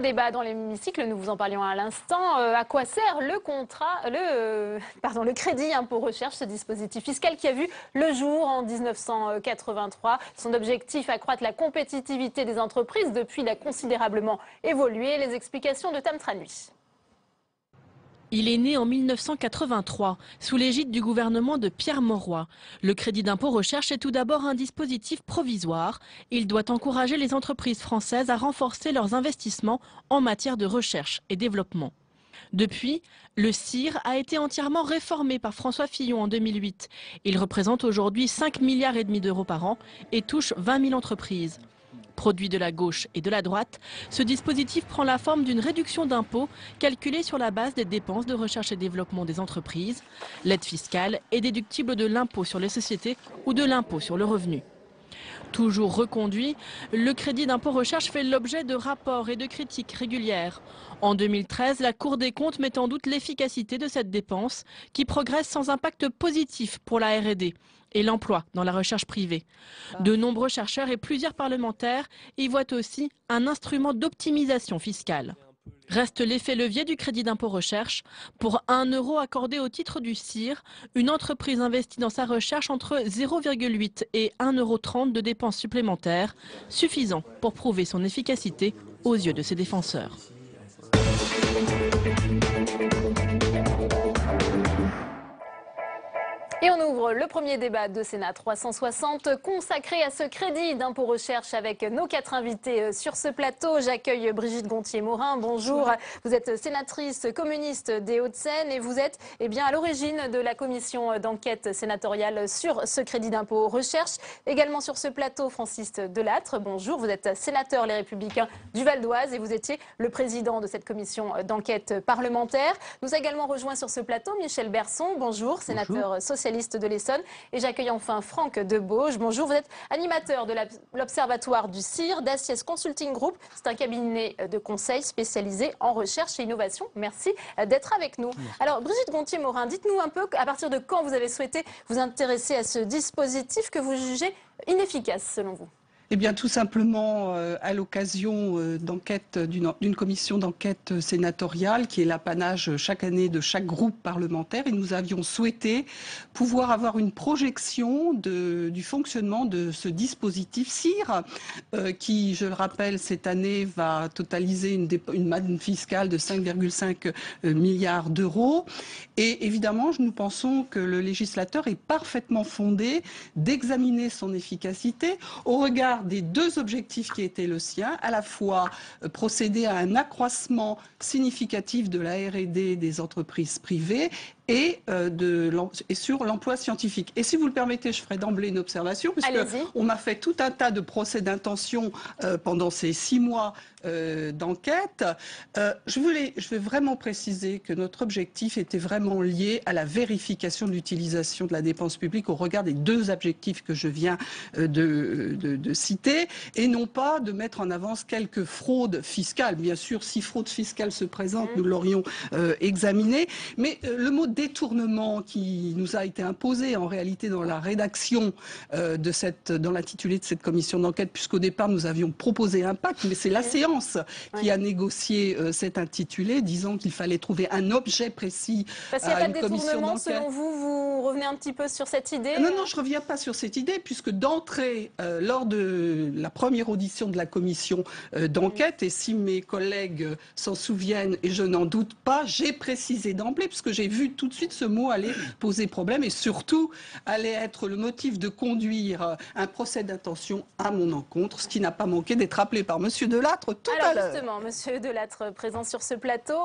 Débat dans l'hémicycle, nous vous en parlions à l'instant. À quoi sert le crédit impôt recherche, ce dispositif fiscal qui a vu le jour en 1983. Son objectif, accroître la compétitivité des entreprises. Depuis, il a considérablement évolué. Les explications de Tam Tranui. Il est né en 1983, sous l'égide du gouvernement de Pierre Mauroy. Le crédit d'impôt recherche est tout d'abord un dispositif provisoire. Il doit encourager les entreprises françaises à renforcer leurs investissements en matière de recherche et développement. Depuis, le CIR a été entièrement réformé par François Fillon en 2008. Il représente aujourd'hui 5,5 milliards d'euros par an et touche 20 000 entreprises. Produit de la gauche et de la droite, ce dispositif prend la forme d'une réduction d'impôts calculée sur la base des dépenses de recherche et développement des entreprises. L'aide fiscale est déductible de l'impôt sur les sociétés ou de l'impôt sur le revenu. Toujours reconduit, le crédit d'impôt recherche fait l'objet de rapports et de critiques régulières. En 2013, la Cour des comptes met en doute l'efficacité de cette dépense qui progresse sans impact positif pour la R&D et l'emploi dans la recherche privée. De nombreux chercheurs et plusieurs parlementaires y voient aussi un instrument d'optimisation fiscale. Reste l'effet levier du crédit d'impôt recherche. Pour 1 euro accordé au titre du CIR, une entreprise investit dans sa recherche entre 0,8 et 1,30 € de dépenses supplémentaires, suffisant pour prouver son efficacité aux yeux de ses défenseurs. Et on ouvre le premier débat de Sénat 360 consacré à ce crédit d'impôt recherche avec nos 4 invités sur ce plateau. J'accueille Brigitte Gonthier-Maurin. Bonjour. Vous êtes sénatrice communiste des Hauts-de-Seine et vous êtes à l'origine de la commission d'enquête sénatoriale sur ce crédit d'impôt recherche. Également sur ce plateau, Francis Delattre. Bonjour. Vous êtes sénateur Les Républicains du Val d'Oise et vous étiez le président de cette commission d'enquête parlementaire. Nous a également rejoint sur ce plateau Michel Berson. Bonjour, sénateur socialiste de l'Essonne. Et j'accueille enfin Franck Debauge. Bonjour, vous êtes animateur de l'Observatoire du CIR, d'Assies Consulting Group. C'est un cabinet de conseil spécialisé en recherche et innovation. Merci d'être avec nous. Alors, Brigitte Gonthier-Maurin, dites-nous un peu à partir de quand vous avez souhaité vous intéresser à ce dispositif que vous jugez inefficace selon vous. Eh bien, tout simplement à l'occasion d'une commission d'enquête sénatoriale qui est l'apanage chaque année de chaque groupe parlementaire. Et nous avions souhaité pouvoir avoir une projection du fonctionnement de ce dispositif CIR qui, je le rappelle, cette année va totaliser une manne fiscale de 5,5 milliards d'euros. Et évidemment, nous pensons que le législateur est parfaitement fondé d'examiner son efficacité au regard des 2 objectifs qui étaient le sien, à la fois procéder à un accroissement significatif de la R&D des entreprises privées et sur l'emploi scientifique. Et si vous le permettez, je ferai d'emblée une observation, puisqu'on m'a fait tout un tas de procès d'intention pendant ces 6 mois d'enquête. Je vais vraiment préciser que notre objectif était vraiment lié à la vérification de l'utilisation de la dépense publique au regard des 2 objectifs que je viens de citer, et non pas de mettre en avance quelques fraudes fiscales. Bien sûr, si fraude fiscale se présente, nous l'aurions examiné, mais le mot détournement qui nous a été imposé en réalité dans la rédaction dans l'intitulé de cette commission d'enquête, puisqu'au départ nous avions proposé un pacte, mais c'est la séance qui a négocié cet intitulé, disant qu'il fallait trouver un objet précis à une commission d'enquête. Selon vous, vous revenez un petit peu sur cette idée? Non, je ne reviens pas sur cette idée, puisque d'entrée, lors de la première audition de la commission d'enquête, et si mes collègues s'en souviennent, et je n'en doute pas, j'ai précisé d'emblée, puisque j'ai vu tout de suite ce mot allait poser problème et surtout allait être le motif de conduire un procès d'intention à mon encontre, ce qui n'a pas manqué d'être rappelé par Monsieur Delattre tout à l'heure. Justement, Monsieur Delattre, présent sur ce plateau,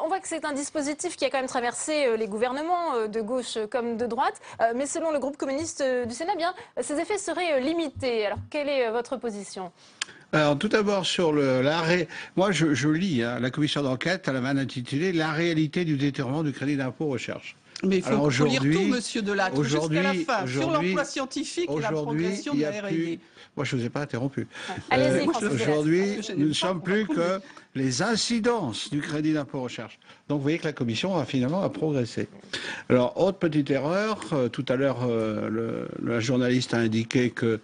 on voit que c'est un dispositif qui a quand même traversé les gouvernements de gauche comme de droite, mais selon le groupe communiste du Sénat, ces effets seraient limités. Alors, quelle est votre position ? Alors, tout d'abord, sur l'arrêt, moi je lis la commission d'enquête, elle avait intitulé « La réalité du détournement du crédit d'impôt recherche ». Mais il faut lire tout, Monsieur Delattre, jusqu'à la fin, sur l'emploi scientifique et la progression de la R&D. Moi, je ne vous ai pas interrompu. Aujourd'hui, nous ne sommes plus que les incidences du crédit d'impôt recherche. Donc, vous voyez que la commission a progressé. Alors, autre petite erreur, tout à l'heure, la journaliste a indiqué que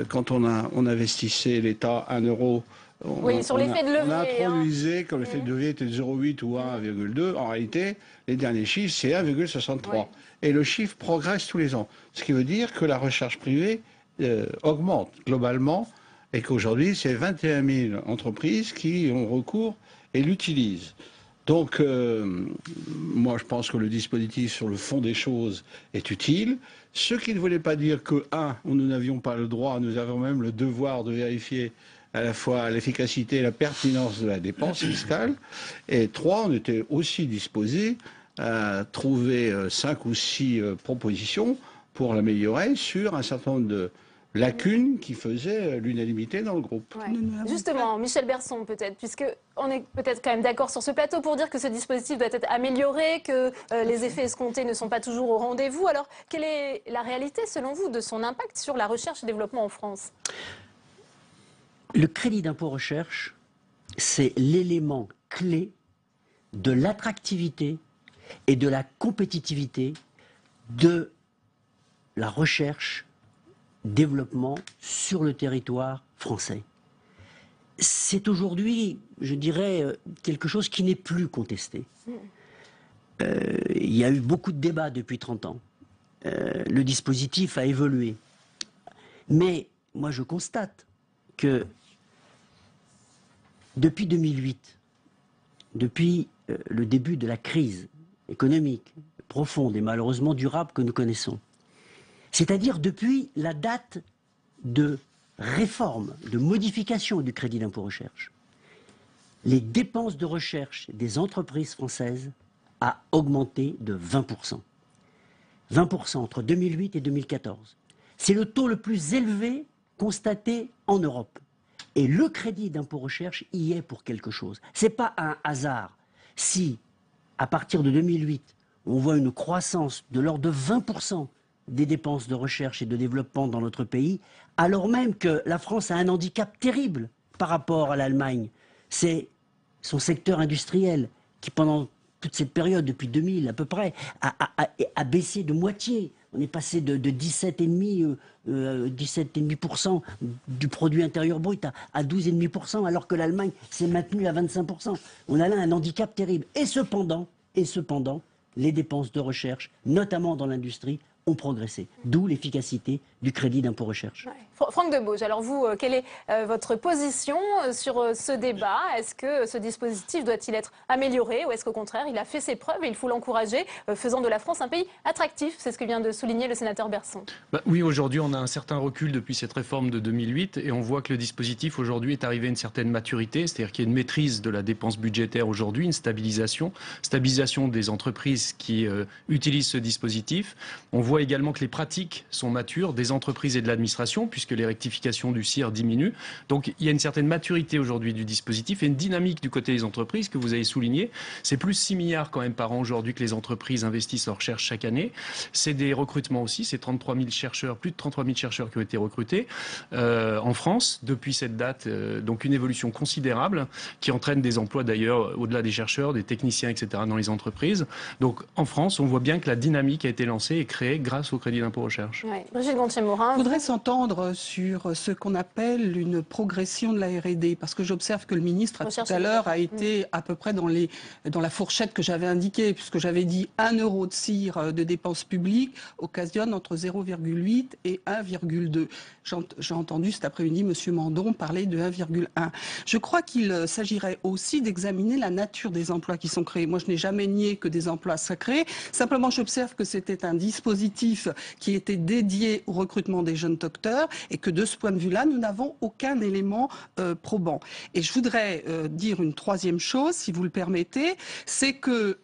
quand on investissait l'État 1 euro Oui, sur l'effet de On a levier. introduisé que l'effet de levier était de 0,8 ou 1,2. En réalité, les derniers chiffres, c'est 1,63. Oui. Et le chiffre progresse tous les ans. Ce qui veut dire que la recherche privée augmente globalement et qu'aujourd'hui, c'est 21 000 entreprises qui ont recours et l'utilisent. Donc, moi, je pense que le dispositif sur le fond des choses est utile. Ce qui ne voulait pas dire que, nous n'avions pas le droit, nous avons même le devoir de vérifier à la fois l'efficacité et la pertinence de la dépense fiscale. Et 3, on était aussi disposés à trouver 5 ou 6 propositions pour l'améliorer sur un certain nombre de lacunes qui faisaient l'unanimité dans le groupe. Ouais. Justement, Michel Berson peut-être, puisqu'on est peut-être quand même d'accord sur ce plateau pour dire que ce dispositif doit être amélioré, que les effets escomptés ne sont pas toujours au rendez-vous. Alors, quelle est la réalité, selon vous, de son impact sur la recherche et développement en France? Le crédit d'impôt recherche, c'est l'élément clé de l'attractivité et de la compétitivité de la recherche développement sur le territoire français. C'est aujourd'hui, je dirais, quelque chose qui n'est plus contesté. Il y a eu beaucoup de débats depuis 30 ans. Le dispositif a évolué. Mais moi, je constate que depuis 2008, depuis le début de la crise économique profonde et malheureusement durable que nous connaissons, c'est-à-dire depuis la date de réforme, de modification du crédit d'impôt recherche, les dépenses de recherche des entreprises françaises ont augmenté de 20%. 20% entre 2008 et 2014. C'est le taux le plus élevé constaté en Europe. Et le crédit d'impôt recherche y est pour quelque chose. Ce n'est pas un hasard si, à partir de 2008, on voit une croissance de l'ordre de 20% des dépenses de recherche et de développement dans notre pays, alors même que la France a un handicap terrible par rapport à l'Allemagne. C'est son secteur industriel qui, pendant toute cette période, depuis 2000 à peu près, a baissé de moitié. On est passé de 17,5% du produit intérieur brut à 12,5%, alors que l'Allemagne s'est maintenue à 25%. On a là un handicap terrible. Et cependant, les dépenses de recherche, notamment dans l'industrie, ont progressé. D'où l'efficacité du crédit d'impôt recherche. Ouais. Franck Debauge, alors vous, quelle est votre position sur ce débat? Est-ce que ce dispositif doit-il être amélioré ou est-ce qu'au contraire, il a fait ses preuves et il faut l'encourager, faisant de la France un pays attractif? C'est ce que vient de souligner le sénateur Berson. Oui, aujourd'hui, on a un certain recul depuis cette réforme de 2008 et on voit que le dispositif aujourd'hui est arrivé à une certaine maturité, c'est-à-dire qu'il y a une maîtrise de la dépense budgétaire aujourd'hui, une stabilisation des entreprises qui utilisent ce dispositif. On voit également que les pratiques sont matures des entreprises et de l'administration, puisque les rectifications du CIR diminuent. Donc il y a une certaine maturité aujourd'hui du dispositif et une dynamique du côté des entreprises que vous avez souligné. C'est plus 6 milliards quand même par an aujourd'hui que les entreprises investissent en recherche chaque année. C'est des recrutements aussi, c'est 33 000 chercheurs, plus de 33 000 chercheurs qui ont été recrutés en France depuis cette date. Donc une évolution considérable qui entraîne des emplois d'ailleurs au-delà des chercheurs, des techniciens, etc. dans les entreprises. Donc en France, on voit bien que la dynamique a été lancée et créée grâce au crédit d'impôt recherche. Ouais. Brigitte Gonthier-Maurin. Je voudrais s'entendre sur ce qu'on appelle une progression de la R&D, parce que j'observe que le ministre, tout à l'heure, a été à peu près dans la fourchette que j'avais indiquée, puisque j'avais dit 1 euro de CIR de dépenses publiques occasionne entre 0,8 et 1,2. J'ai entendu cet après-midi M. Mandon parler de 1,1. Je crois qu'il s'agirait aussi d'examiner la nature des emplois qui sont créés. Moi, je n'ai jamais nié que des emplois soient créés. Simplement, j'observe que c'était un dispositif qui était dédié au recrutement des jeunes docteurs et que de ce point de vue-là, nous n'avons aucun élément probant. Et je voudrais dire une troisième chose, si vous le permettez, c'est que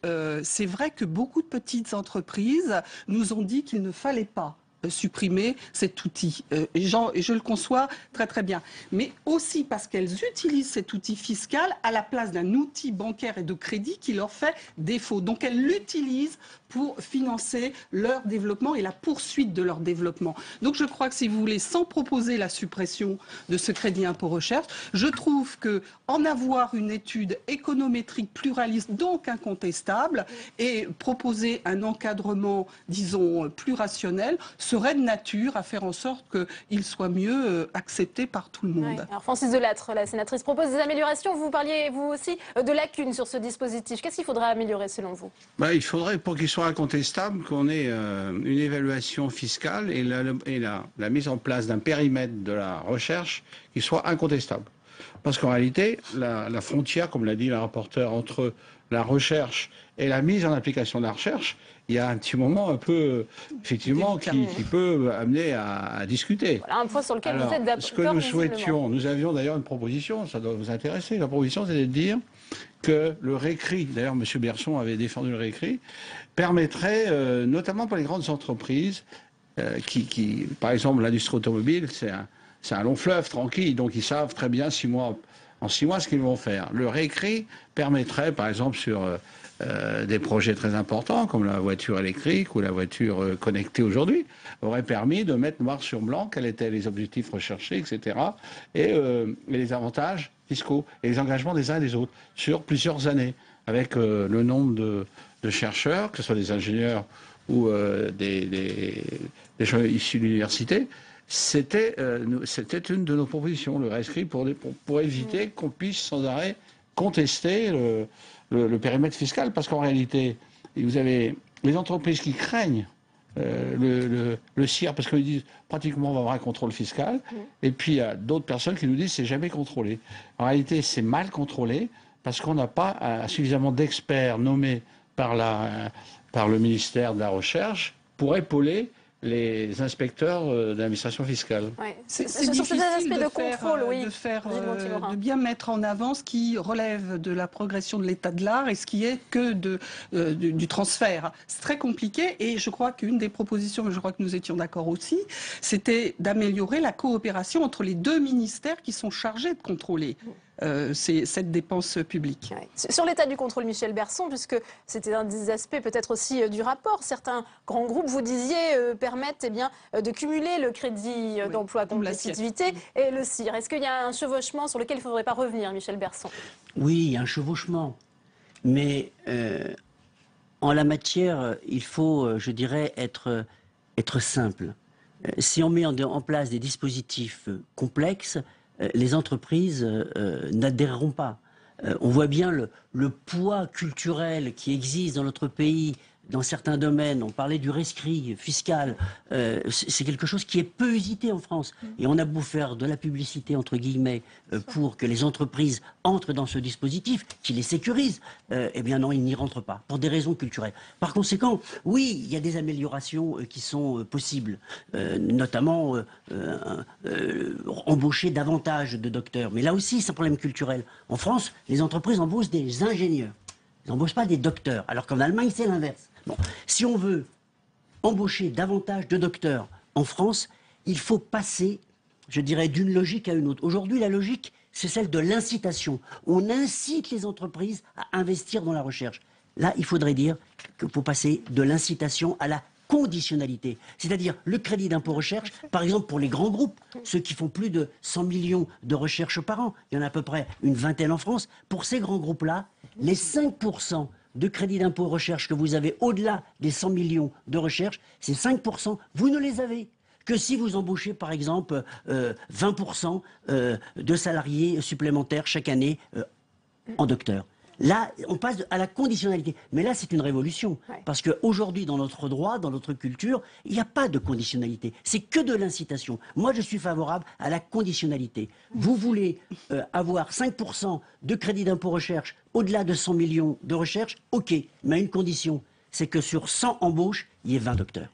c'est vrai que beaucoup de petites entreprises nous ont dit qu'il ne fallait pas supprimer cet outil. Et je le conçois très très bien. Mais aussi parce qu'elles utilisent cet outil fiscal à la place d'un outil bancaire et de crédit qui leur fait défaut. Donc elles l'utilisent pour financer leur développement et la poursuite de leur développement. Donc je crois que si vous voulez, sans proposer la suppression de ce crédit impôt recherche, je trouve que en avoir une étude économétrique pluraliste, donc incontestable, et proposer un encadrement, disons, plus rationnel, serait de nature à faire en sorte qu'il soit mieux accepté par tout le monde. Ouais. Alors Francis Delattre, la sénatrice, propose des améliorations. Vous parliez, vous aussi, de lacunes sur ce dispositif. Qu'est-ce qu'il faudra améliorer selon vous? Il faudrait, pour qu'il soit incontestable, qu'on ait une évaluation fiscale et la mise en place d'un périmètre de la recherche qui soit incontestable. Parce qu'en réalité, la frontière, comme l'a dit la rapporteure, entre la recherche et la mise en application de la recherche, il y a un petit moment un peu, effectivement, qui peut amener à discuter. Voilà un point sur lequel vous êtes d'accord. Ce que nous souhaitions, nous avions d'ailleurs une proposition, ça doit vous intéresser, la proposition c'était de dire que le récrit, d'ailleurs M. Berson avait défendu le récrit, permettrait, notamment pour les grandes entreprises, qui par exemple l'industrie automobile, c'est un long fleuve tranquille, donc ils savent très bien en 6 mois ce qu'ils vont faire. Le récrit permettrait, par exemple, sur des projets très importants, comme la voiture électrique ou la voiture connectée aujourd'hui, aurait permis de mettre noir sur blanc quels étaient les objectifs recherchés, etc., et les avantages fiscaux et les engagements des uns et des autres sur plusieurs années, avec le nombre de chercheurs, que ce soit des ingénieurs ou des gens issus de l'université. C'était une de nos propositions, le rescrit, pour éviter qu'on puisse sans arrêt contester le périmètre fiscal, parce qu'en réalité, vous avez les entreprises qui craignent le CIR, parce qu'ils disent pratiquement on va avoir un contrôle fiscal, et puis il y a d'autres personnes qui nous disent c'est jamais contrôlé. En réalité, c'est mal contrôlé, parce qu'on n'a pas suffisamment d'experts nommés par le ministère de la Recherche pour épauler les inspecteurs de l'administration fiscale. Ouais. C'est sur difficile ces aspects de contrôle, oui. de bien mettre en avant ce qui relève de la progression de l'état de l'art et ce qui est que du transfert. C'est très compliqué et je crois qu'une des propositions, je crois que nous étions d'accord aussi, c'était d'améliorer la coopération entre les 2 ministères qui sont chargés de contrôler cette dépense publique. Ouais. Sur l'état du contrôle, Michel Berson, puisque c'était un des aspects peut-être aussi du rapport, certains grands groupes, vous disiez, permettent de cumuler le crédit d'emploi compétitivité et le CIR. Est-ce qu'il y a un chevauchement sur lequel il ne faudrait pas revenir, Michel Berson? Oui, il y a un chevauchement. Mais en la matière, il faut, je dirais, être simple. Si on met en place des dispositifs complexes, les entreprises n'adhéreront pas. On voit bien le poids culturel qui existe dans notre pays dans certains domaines. On parlait du rescrit fiscal. C'est quelque chose qui est peu usité en France. Et on a beau faire de la publicité, entre guillemets, pour que les entreprises entrent dans ce dispositif, qui les sécurise. Eh bien non, ils n'y rentrent pas, pour des raisons culturelles. Par conséquent, oui, il y a des améliorations qui sont possibles. Notamment, embaucher davantage de docteurs. Mais là aussi, c'est un problème culturel. En France, les entreprises embauchent des ingénieurs. Ils n'embauchent pas des docteurs. Alors qu'en Allemagne, c'est l'inverse. Bon, si on veut embaucher davantage de docteurs en France, il faut passer, je dirais, d'une logique à une autre. Aujourd'hui, la logique, c'est celle de l'incitation. On incite les entreprises à investir dans la recherche. Là, il faudrait dire qu'il faut passer de l'incitation à la conditionnalité. C'est-à-dire le crédit d'impôt recherche, par exemple pour les grands groupes, ceux qui font plus de 100 millions de recherches par an, il y en a à peu près une vingtaine en France, pour ces grands groupes-là, les 5% de crédit d'impôt recherche que vous avez au-delà des 100 millions de recherche, ces 5%, vous ne les avez que si vous embauchez par exemple 20% de salariés supplémentaires chaque année en docteur. Là, on passe à la conditionnalité. Mais là, c'est une révolution. Ouais. Parce qu'aujourd'hui, dans notre droit, dans notre culture, il n'y a pas de conditionnalité. C'est que de l'incitation. Moi, je suis favorable à la conditionnalité. Vous voulez avoir 5% de crédit d'impôt recherche au-delà de 100 millions de recherche, ok. Mais à une condition, c'est que sur 100 embauches, il y ait 20 docteurs.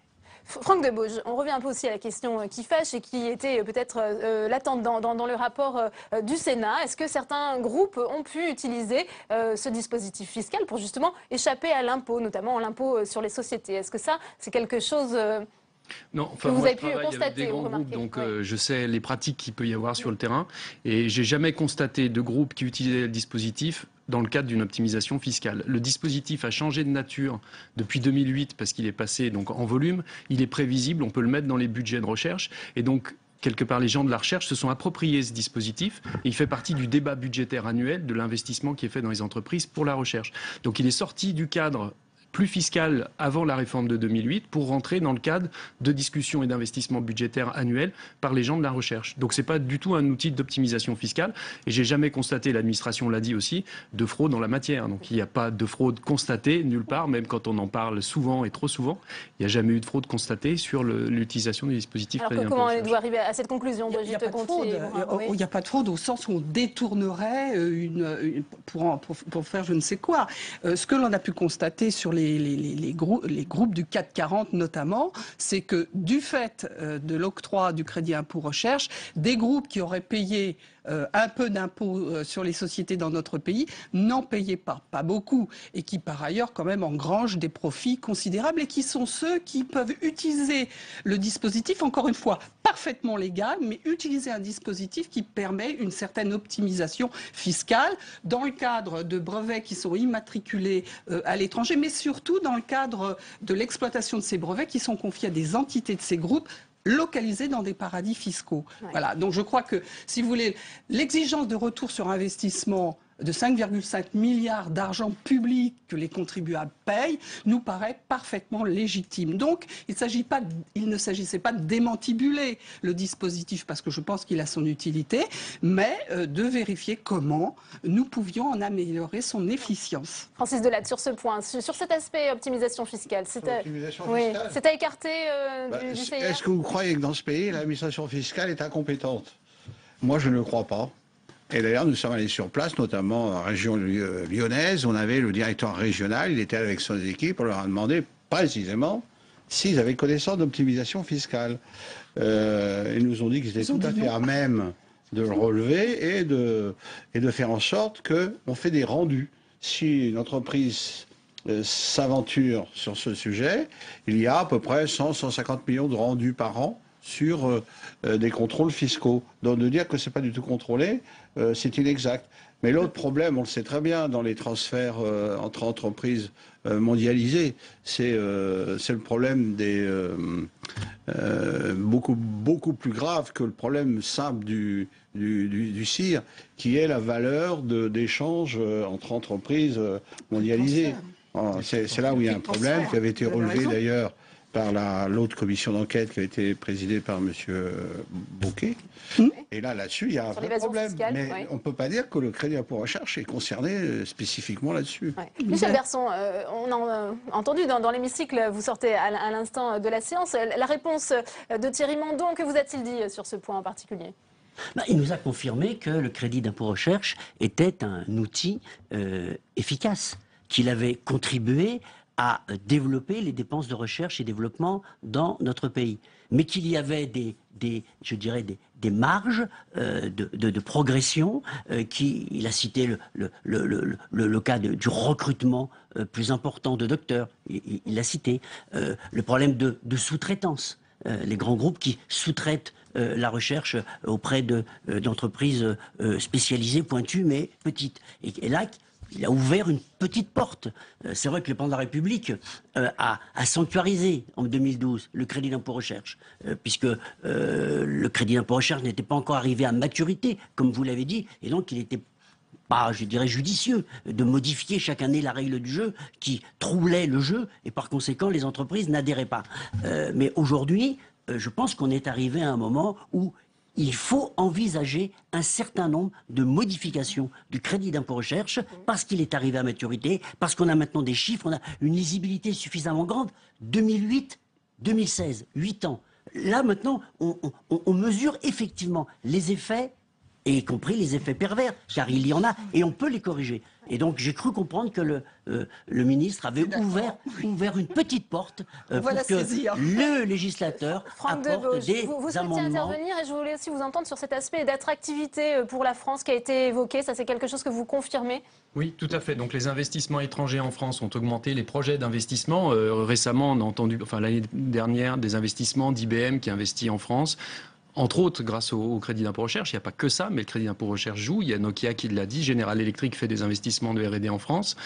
Franck Debauge, on revient un peu aussi à la question qui fâche et qui était peut-être latente dans le rapport du Sénat. Est-ce que certains groupes ont pu utiliser ce dispositif fiscal pour justement échapper à l'impôt, notamment l'impôt sur les sociétés? Est-ce que ça, c'est quelque chose non, enfin, que vous moi, avez pu constater avec des grands groupes, donc ouais. Je sais les pratiques qu'il peut y avoir sur le terrain et j'ai jamais constaté de groupe qui utilisait le dispositif dans le cadre d'une optimisation fiscale. Le dispositif a changé de nature depuis 2008 parce qu'il est passé donc en volume, il est prévisible, on peut le mettre dans les budgets de recherche et donc quelque part, les gens de la recherche se sont appropriés ce dispositif et il fait partie du débat budgétaire annuel de l'investissement qui est fait dans les entreprises pour la recherche. Donc il est sorti du cadre plus fiscale avant la réforme de 2008 pour rentrer dans le cadre de discussions et d'investissements budgétaires annuels par les gens de la recherche. Donc c'est pas du tout un outil d'optimisation fiscale et j'ai jamais constaté, l'administration l'a dit aussi, de fraude en la matière. Donc il n'y a pas de fraude constatée nulle part, même quand on en parle souvent et trop souvent. Il n'y a jamais eu de fraude constatée sur l'utilisation des dispositifs. Alors comment on doit arriver à cette conclusion, Il n'y a, Brigitte Gonthier? il n'y a pas de fraude au sens où on détournerait pour faire je ne sais quoi. Ce que l'on a pu constater sur les groupes du CAC 40 notamment, c'est que du fait de l'octroi du crédit impôt recherche, des groupes qui auraient payé un peu d'impôts sur les sociétés dans notre pays n'en payaient pas beaucoup, et qui par ailleurs quand même engrangent des profits considérables et qui sont ceux qui peuvent utiliser le dispositif, encore une fois, parfaitement légal, mais utiliser un dispositif qui permet une certaine optimisation fiscale dans le cadre de brevets qui sont immatriculés à l'étranger, mais surtout dans le cadre de l'exploitation de ces brevets qui sont confiés à des entités de ces groupes localisés dans des paradis fiscaux. Ouais. Voilà. Donc je crois que, si vous voulez, l'exigence de retour sur investissement de 5,5 milliards d'argent public que les contribuables payent nous paraît parfaitement légitime. Donc il ne s'agissait pas de démantibuler le dispositif parce que je pense qu'il a son utilité, mais de vérifier comment nous pouvions en améliorer son efficience. Francis Delatte, sur ce point, sur cet aspect optimisation fiscale, c'est à écarter du CIR. Est-ce que vous croyez que dans ce pays, l'administration fiscale est incompétente? Moi, je ne le crois pas. Et d'ailleurs, nous sommes allés sur place, notamment en région lyonnaise. On avait le directeur régional, il était avec son équipe, on leur a demandé précisément s'ils avaient connaissance d'optimisation fiscale. Ils nous ont dit qu'ils étaient tout à fait à même de le relever et de faire en sorte qu'on fait des rendus. Si une entreprise s'aventure sur ce sujet, il y a à peu près 100-150 millions de rendus par an sur des contrôles fiscaux. Donc de dire que ce n'est pas du tout contrôlé, c'est inexact. Mais l'autre problème, on le sait très bien, dans les transferts entre entreprises mondialisées, c'est le problème des beaucoup plus grave que le problème simple du CIR, qui est la valeur d'échange entre entreprises mondialisées. C'est là où il y a un problème qui avait été relevé d'ailleurs par l'autre commission d'enquête qui a été présidée par M. Bouquet. Et là-dessus, il y a un vrai problème. Fiscale, mais on ne peut pas dire que le crédit impôt recherche est concerné spécifiquement là-dessus. Michel Berson, on a entendu dans l'hémicycle, vous sortez à l'instant de la séance, la réponse de Thierry Mandon. Que vous a-t-il dit sur ce point en particulier? Il nous a confirmé que le crédit d'impôt recherche était un outil efficace, qu'il avait contribué à développer les dépenses de recherche et développement dans notre pays. Mais qu'il y avait des marges de progression. Il a cité le cas du recrutement plus important de docteurs. Il l'a cité. Le problème de sous-traitance. Les grands groupes qui sous-traitent la recherche auprès d'entreprises spécialisées, pointues, mais petites. Et là, il a ouvert une petite porte. C'est vrai que le président de la République a sanctuarisé en 2012 le crédit d'impôt recherche, puisque le crédit d'impôt recherche n'était pas encore arrivé à maturité, comme vous l'avez dit, et donc il n'était pas, je dirais, judicieux de modifier chaque année la règle du jeu qui troublait le jeu, et par conséquent les entreprises n'adhéraient pas. Mais aujourd'hui, je pense qu'on est arrivé à un moment où il faut envisager un certain nombre de modifications du crédit d'impôt recherche parce qu'il est arrivé à maturité, parce qu'on a maintenant des chiffres, on a une lisibilité suffisamment grande. 2008, 2016, 8 ans. Là maintenant, on mesure effectivement les effets, et y compris les effets pervers, car il y en a, et on peut les corriger. Et donc j'ai cru comprendre que le ministre avait ouvert une petite porte pour que le législateur apporte des amendements. Vous souhaitiez intervenir, et je voulais aussi vous entendre sur cet aspect d'attractivité pour la France qui a été évoqué. Ça, c'est quelque chose que vous confirmez? Oui, tout à fait. Donc les investissements étrangers en France ont augmenté, les projets d'investissement. Récemment, on a entendu, l'année dernière, des investissements d'IBM qui investit en France. entre autres grâce au crédit d'impôt recherche. Il n'y a pas que ça, mais le crédit d'impôt recherche joue. Il y a Nokia qui l'a dit, General Electric fait des investissements de R&D en France,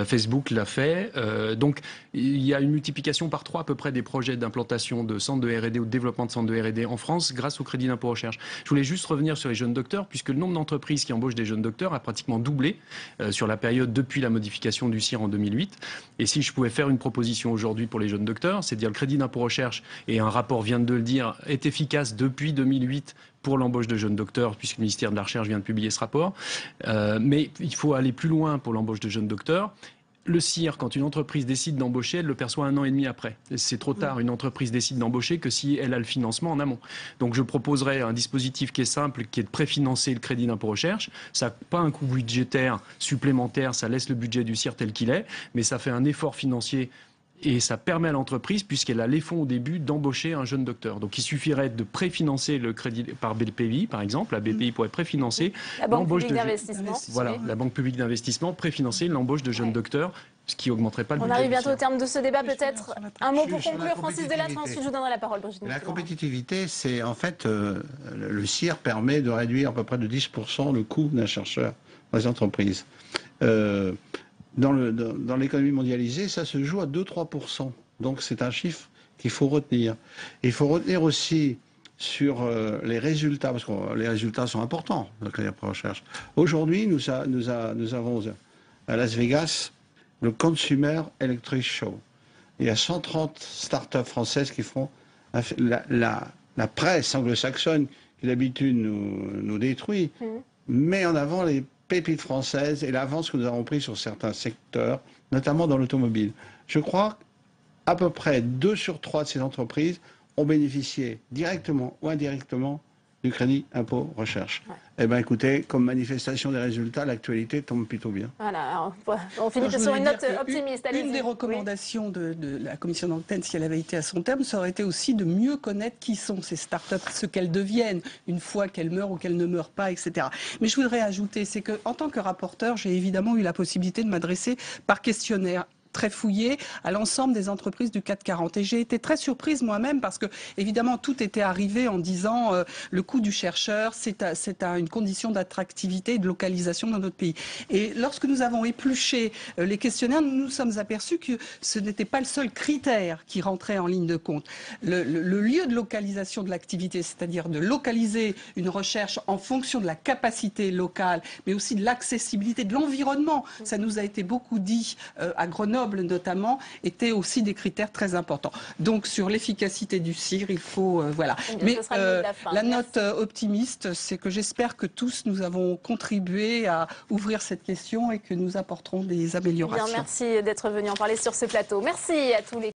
Facebook l'a fait. Donc il y a une multiplication par 3 à peu près des projets d'implantation de centres de R&D ou de développement de centres de R&D en France grâce au crédit d'impôt recherche. Je voulais juste revenir sur les jeunes docteurs, puisque le nombre d'entreprises qui embauchent des jeunes docteurs a pratiquement doublé sur la période depuis la modification du CIR en 2008. Et si je pouvais faire une proposition aujourd'hui pour les jeunes docteurs, c'est de dire le crédit d'impôt recherche, et un rapport vient de le dire, est efficace depuis 2008 pour l'embauche de jeunes docteurs, puisque le ministère de la Recherche vient de publier ce rapport. Mais il faut aller plus loin pour l'embauche de jeunes docteurs. Le CIR, quand une entreprise décide d'embaucher, elle le perçoit 1 an et demi après. C'est trop tard, une entreprise décide d'embaucher que si elle a le financement en amont. Donc je proposerais un dispositif qui est simple, qui est de préfinancer le crédit d'impôt recherche. Ça n'a pas un coût budgétaire supplémentaire, ça laisse le budget du CIR tel qu'il est, mais ça fait un effort financier. Et ça permet à l'entreprise, puisqu'elle a les fonds au début, d'embaucher un jeune docteur. Donc il suffirait de préfinancer le crédit par BPI, par exemple. La BPI pourrait préfinancer l'embauche de d'investissement. Voilà, la Banque publique d'investissement préfinancer l'embauche de jeunes docteurs, ce qui augmenterait pas le budget. On arrive bientôt au terme de ce débat, peut-être. Un mot pour conclure, Francis Delattre, ensuite je vous donnerai la parole, Brigitte. La compétitivité, c'est en fait, le CIR permet de réduire à peu près de 10% le coût d'un chercheur dans les entreprises. Dans l'économie mondialisée, ça se joue à 2-3%. Donc c'est un chiffre qu'il faut retenir. Il faut retenir aussi sur les résultats, parce que les résultats sont importants dans la recherche. Aujourd'hui, nous avons à Las Vegas le Consumer Electric Show. Il y a 130 startups françaises qui font la presse anglo-saxonne qui d'habitude nous détruit, met en avant les pépites françaises et l'avance que nous avons pris sur certains secteurs, notamment dans l'automobile. Je crois qu'à peu près 2 sur 3 de ces entreprises ont bénéficié directement ou indirectement du crédit impôt recherche. Ouais. Eh bien écoutez, comme manifestation des résultats, l'actualité tombe plutôt bien. Voilà, on finit sur une note optimiste. Une des recommandations de la commission d'enquête, si elle avait été à son terme, ça aurait été aussi de mieux connaître qui sont ces startups, ce qu'elles deviennent une fois qu'elles meurent ou qu'elles ne meurent pas, etc. Mais je voudrais ajouter, c'est qu'en tant que rapporteur, j'ai évidemment eu la possibilité de m'adresser par questionnaire très fouillé à l'ensemble des entreprises du CAC 40. Et j'ai été très surprise moi-même parce que, évidemment, tout était arrivé en disant le coût du chercheur, c'est une condition d'attractivité et de localisation dans notre pays. Et lorsque nous avons épluché les questionnaires, nous nous sommes aperçus que ce n'était pas le seul critère qui rentrait en ligne de compte. Le lieu de localisation de l'activité, c'est-à-dire de localiser une recherche en fonction de la capacité locale, mais aussi de l'accessibilité, de l'environnement. Ça nous a été beaucoup dit à Grenoble, notamment, étaient aussi des critères très importants. Donc sur l'efficacité du CIR, il faut voilà. Mais la note optimiste, c'est que j'espère que tous nous avons contribué à ouvrir cette question et que nous apporterons des améliorations. Bien, merci d'être venu en parler sur ce plateau. Merci à tous les